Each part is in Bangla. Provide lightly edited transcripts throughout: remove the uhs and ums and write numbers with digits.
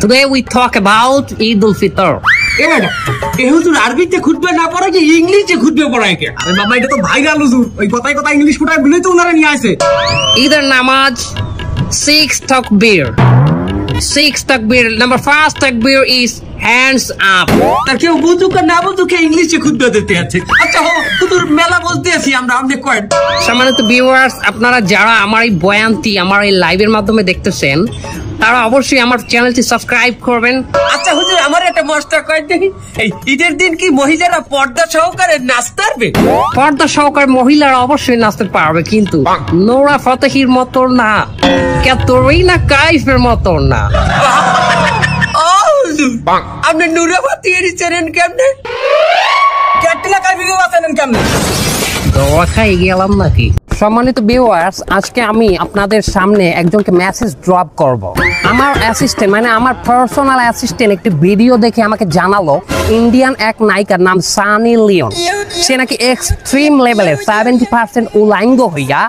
Today we talk about Eid al-Fitr. এ ম্যাডাম এ হুজুর আরবিতে খুতবা না পড়া কি ইংলিশে খুতবা পড়ায় কে? আরে বাবা এটা তো ভাইরাল হুজুর, ওই কথায় কথা ইংলিশ ফুটায় বলেই তো উনারা নিয়ে আসে। Either namaz, 6 takbir. 6 takbir. Number 1 takbir is hands up. তার কেউ বুঝুক আর না বুঝুক ইংলিশে খুতবা দিতে আছে। আচ্ছা হুজুর মেলা বলতে আছি আমরা আমাদের কয়েন। সম্মানিত ভিউয়ার্স, আপনারা যারা আমার এই বয়ানটি আমার এই লাইভের মাধ্যমে দেখতেছেন তারা অবশ্যই আমার চ্যানেলটি সাবস্ক্রাইব করবেন। আচ্ছা হুজুর আমার একটা মস্তা কয়েন দেখি, এই ঈদের দিন কি মহিলারা পর্দা সহকারে নাচতে পারবে? পর্দা সহকারে মহিলারা অবশ্যই নাচতে পারবে, কিন্তু নোরা ফতেহির মতো না, ক্যাটরিনা কাইফের মতো না। আপনি নুরাবাতি এর চেনেন কেমনে? ক্যাটরিনা কাইফকে বাঁচানেন কেমনে? দোয়া খাই গেলাম নাকি? সম্মানিত ভিউয়ার্স, আজকে আমি আপনাদের সামনে একজনকে মেসেজ ড্রপ করব। আমার অ্যাসিস্ট্যান্ট মানে আমার পার্সোনাল অ্যাসিস্ট্যান্ট একটি ভিডিও দেখে আমাকে জানালো ইন্ডিয়ান এক নায়িকার নাম সানি লিওন, সে নাকি এক্সট্রিম লেভেলে 70% উলাঙ্গ হইয়া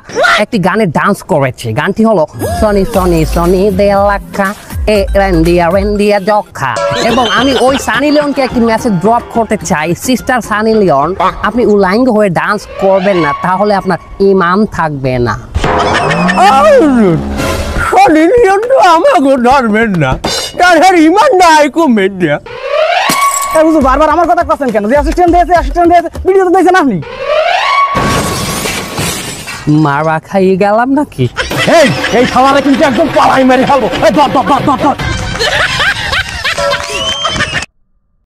একটি গানে ডান্স করেছে। গানটি হলো সনি সনি সনি দে লাখা এ রেন্ডিয়া রেন্ডিয়া জখা। এবং আমি ওই সানি লিওনকে একটি মেসেজ ড্রপ করতে চাই, সিস্টার সানি লিওন, আপনি উলাঙ্গ হয়ে ডান্স করবেন না, তাহলে আপনার ইমান থাকবে না। সানি লিওন তো আমাকে ধরবেন না, তার ইমান নাই কমে দেয়া। বারবার আমার কথা করছেন কেন? যে অ্যাসিস্ট্যান্ট দিয়েছে ভিডিও তো দেখছেন আপনি। মারা খাইয়ে গেলাম নাকি? এই খাওয়ালে কিন্তু একদম পালাই মেরে ফেলবো।